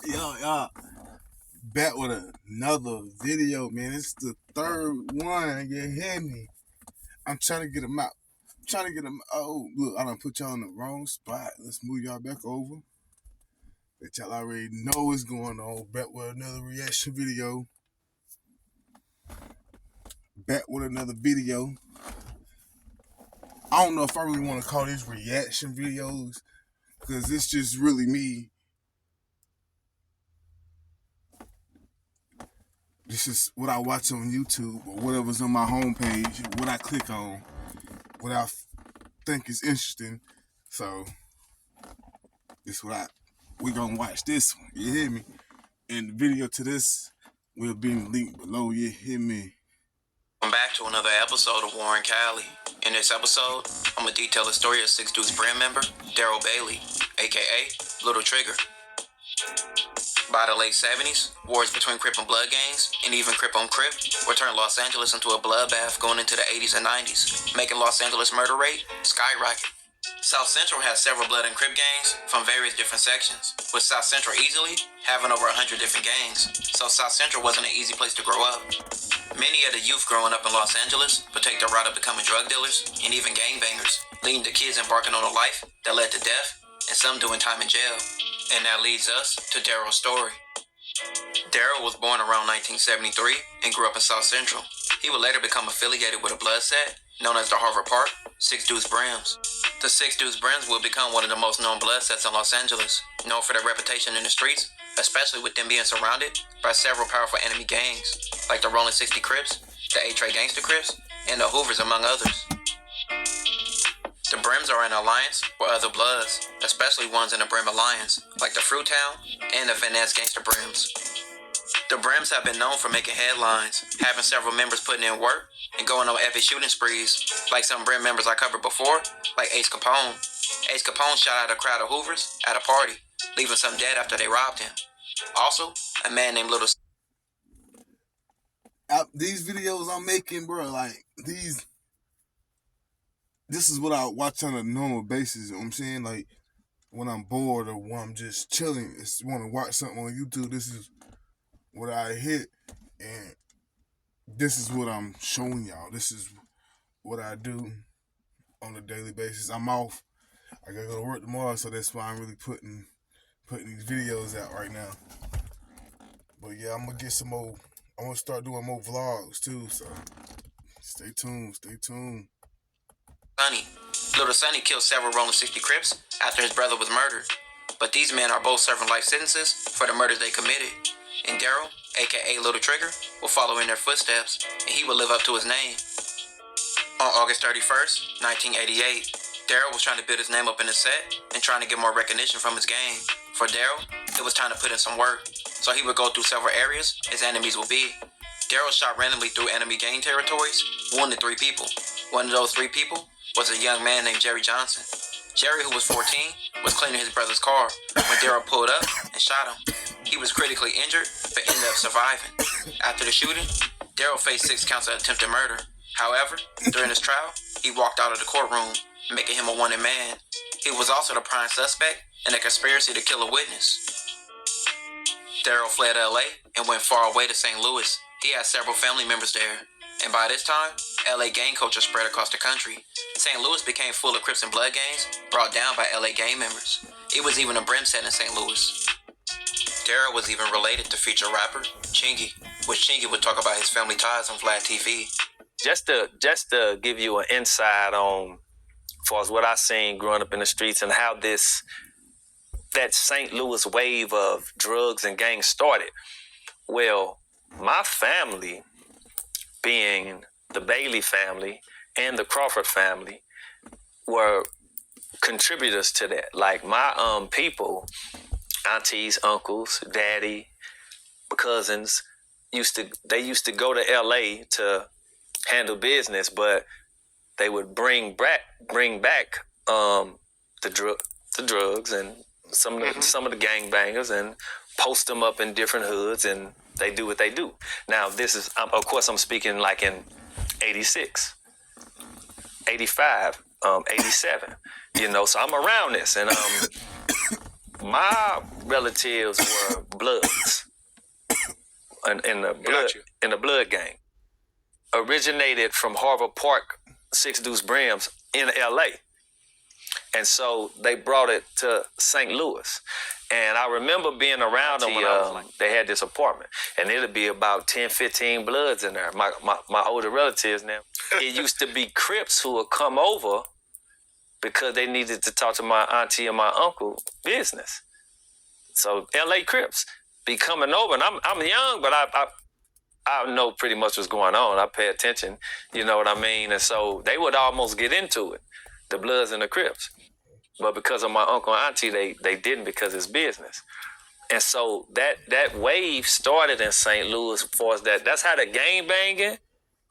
Yo, back with another video, man. It's the third one. You hear me? I'm trying to get them out. Oh, look, I done put y'all in the wrong spot. Let's move y'all back over. That y'all already know what's going on. Back with another reaction video. Back with another video. I don't know if I really want to call these reaction videos because it's just really me. This is what I watch on YouTube or whatever's on my homepage, what I click on, what I think is interesting. So, this we gonna watch this one, you hear me? And the video to this will be in the link below, you hear me? Welcome back to another episode of Warren Cali. In this episode, I'm going to detail the story of 6 Deuce Brims member, Daryl Bailey, a.k.a. Little Trigger. By the late 70s, wars between Crip and Blood gangs, and even Crip on Crip, would turn Los Angeles into a bloodbath going into the 80s and 90s, making Los Angeles murder rate skyrocket. South Central has several Blood and Crip gangs from various different sections, with South Central easily having over 100 different gangs, so South Central wasn't an easy place to grow up. Many of the youth growing up in Los Angeles would take the route of becoming drug dealers and even gangbangers, leading to kids embarking on a life that led to death and some doing time in jail. And that leads us to Daryl's story. Daryl was born around 1973 and grew up in South Central. He would later become affiliated with a blood set known as the Harvard Park 6 Deuce Brims. The 6 Deuce Brims would become one of the most known blood sets in Los Angeles, known for their reputation in the streets, especially with them being surrounded by several powerful enemy gangs, like the Rolling 60 Crips, the A-Tray Gangster Crips, and the Hoovers, among others. The Brims are in alliance with other Bloods, especially ones in the Brim Alliance, like the Fruitown and the Van Ness Gangster Brims. The Brims have been known for making headlines, having several members putting in work and going on epic shooting sprees, like some Brim members I covered before, like Ace Capone. Ace Capone shot at a crowd of Hoovers at a party, leaving some dead after they robbed him. Also, a man named Little... These videos I'm making, bro, like, this is what I watch on a normal basis, you know what I'm saying? Like, when I'm bored or when I'm just chilling, just want to watch something on YouTube, this is what I hit, and this is what I'm showing y'all. This is what I do on a daily basis. I'm off. I gotta go to work tomorrow, so that's why I'm really putting these videos out right now. But yeah, I'm gonna get some more. I'm gonna start doing more vlogs too, so stay tuned. Sonny. Little Sonny killed several Rolling 60 Crips after his brother was murdered. But these men are both serving life sentences for the murders they committed. And Daryl, a.k.a. Little Trigger, will follow in their footsteps, and he will live up to his name. On August 31st, 1988, Daryl was trying to build his name up in the set and trying to get more recognition from his gang. For Daryl, it was time to put in some work, so he would go through several areas his enemies would be. Daryl shot randomly through enemy gang territories, wounded 3 people. One of those 3 people was a young man named Jerry Johnson. Jerry, who was 14, was cleaning his brother's car when Daryl pulled up and shot him. He was critically injured, but ended up surviving. After the shooting, Daryl faced 6 counts of attempted murder. However, during his trial, he walked out of the courtroom, making him a wanted man. He was also the prime suspect in a conspiracy to kill a witness. Daryl fled LA and went far away to St. Louis. He had several family members there. And by this time, LA gang culture spread across the country. St. Louis became full of Crips and Blood gangs brought down by LA gang members. It was even a Brim set in St. Louis. Daryl was even related to feature rapper Chingy, which Chingy would talk about his family ties on Vlad TV. Just to give you an insight on, as far as what I seen growing up in the streets and how that St. Louis wave of drugs and gangs started. Well, my family, being the Bailey family and the Crawford family, were contributors to that. Like my people, aunties, uncles, daddy, cousins, used to go to LA to handle business, but they would bring back the drugs and some of the gangbangers and post them up in different hoods, and they do what they do. Now, this is, of course, I'm speaking like in 86, 85, 87, so I'm around this. And My relatives were Bloods in the blood gang. Originated from Harvard Park, Six Deuce Brims in LA. And so they brought it to St. Louis. And I remember being around them when they had this apartment. And it'd be about 10, 15 Bloods in there, my older relatives now. It used to be Crips who would come over because they needed to talk to my auntie and my uncle business. So LA Crips be coming over, and I'm young, but I know pretty much what's going on. I pay attention, you know what I mean? And so they would almost get into it, the Bloods and the Crips. But because of my uncle and auntie, they didn't, because it's business. And so that wave started in St. Louis as far as that. That's how the gang banging,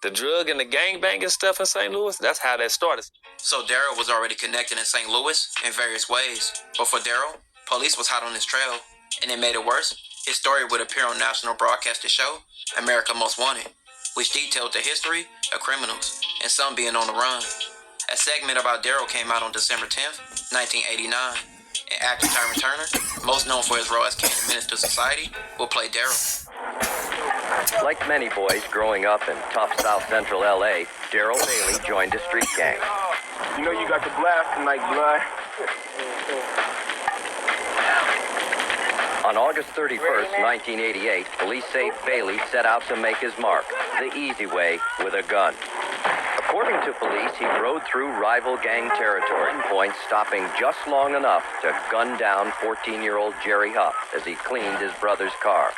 the drug and the gang banging stuff in St. Louis, that's how that started. So Daryl was already connected in St. Louis in various ways. But for Daryl, police was hot on his trail. And it made it worse. His story would appear on national broadcasted show, America Most Wanted, which detailed the history of criminals and some being on the run. A segment about Daryl came out on December 10th, 1989. And actor Tyrone Turner, most known for his role as Candy Menace to Society, will play Daryl. Like many boys growing up in tough South Central LA, Daryl Bailey joined a street gang. You know you got the blast tonight, blood. On August 31st, 1988, police say Bailey set out to make his mark, the easy way, with a gun. According to police, he rode through rival gang territory, at point stopping just long enough to gun down 14-year-old Jerry Huff as he cleaned his brother's car.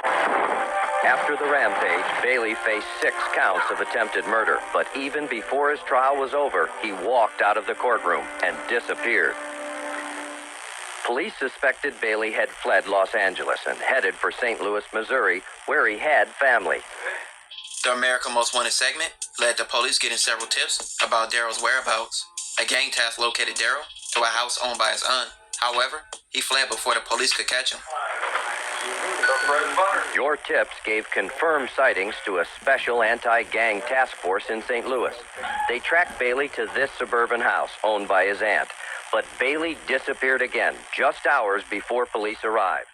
After the rampage, Bailey faced 6 counts of attempted murder, but even before his trial was over, he walked out of the courtroom and disappeared. Police suspected Bailey had fled Los Angeles and headed for St. Louis, Missouri, where he had family. The America Most Wanted segment led to police getting several tips about Daryl's whereabouts. A gang task located Daryl to a house owned by his aunt. However, he fled before the police could catch him. Your tips gave confirmed sightings to a special anti-gang task force in St. Louis. They tracked Bailey to this suburban house owned by his aunt. But Bailey disappeared again, just hours before police arrived.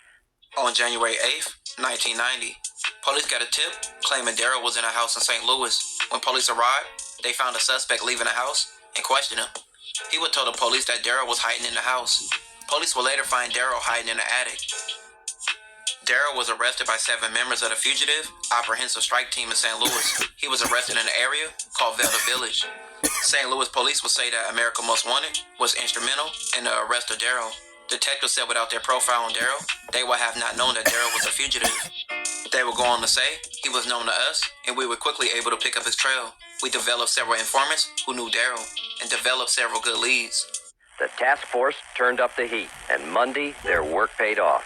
On January 8th, 1990, police got a tip claiming Daryl was in a house in St. Louis. When police arrived, they found a suspect leaving the house and questioned him. He would tell the police that Daryl was hiding in the house. Police would later find Daryl hiding in the attic. Daryl was arrested by 7 members of the Fugitive Apprehensive Strike Team in St. Louis. He was arrested in an area called Velda Village. St. Louis police will say that America Most Wanted was instrumental in the arrest of Daryl. Detectives said without their profile on Daryl, they would have not known that Daryl was a fugitive. They would go on to say he was known to us, and we were quickly able to pick up his trail. We developed several informants who knew Daryl and developed several good leads. The task force turned up the heat, and Monday, their work paid off.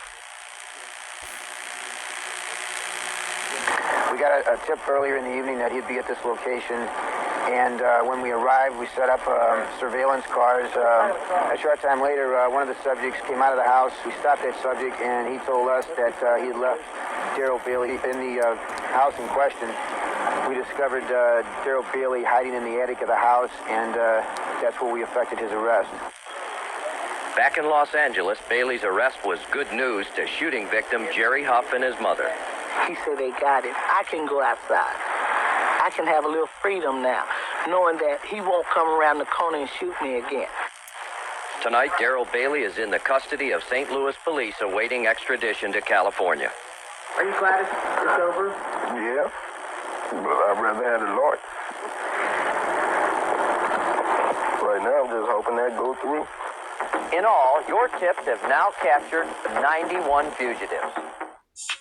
We got a tip earlier in the evening that he'd be at this location. And when we arrived, we set up surveillance cars. A short time later, one of the subjects came out of the house. We stopped that subject, and he told us that he had left Daryl Bailey in the house in question. We discovered Daryl Bailey hiding in the attic of the house, and that's where we effected his arrest. Back in Los Angeles, Bailey's arrest was good news to shooting victim Jerry Huff and his mother. He said, they got it. I can go outside. I can have a little freedom now, knowing that he won't come around the corner and shoot me again. Tonight, Daryl Bailey is in the custody of St. Louis police awaiting extradition to California. Are you glad it's over? Yeah, but I'd rather have a lawyer. Right now, I'm just hoping that goes through. In all, your tips have now captured 91 fugitives.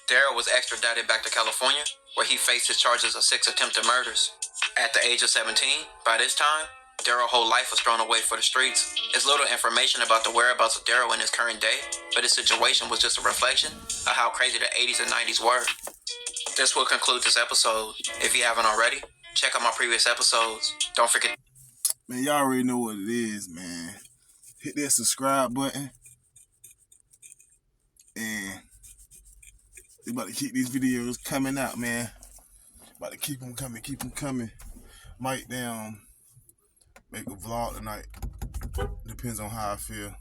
Daryl was extradited back to California, where he faced his charges of 6 attempted murders. At the age of 17, by this time, Daryl's whole life was thrown away for the streets. There's little information about the whereabouts of Daryl in his current day, but his situation was just a reflection of how crazy the 80s and 90s were. This will conclude this episode. If you haven't already, check out my previous episodes. Don't forget. Man, y'all already know what it is, man. Hit that subscribe button. And we about to keep these videos coming out, man. About to keep them coming. Might make a vlog tonight. Depends on how I feel.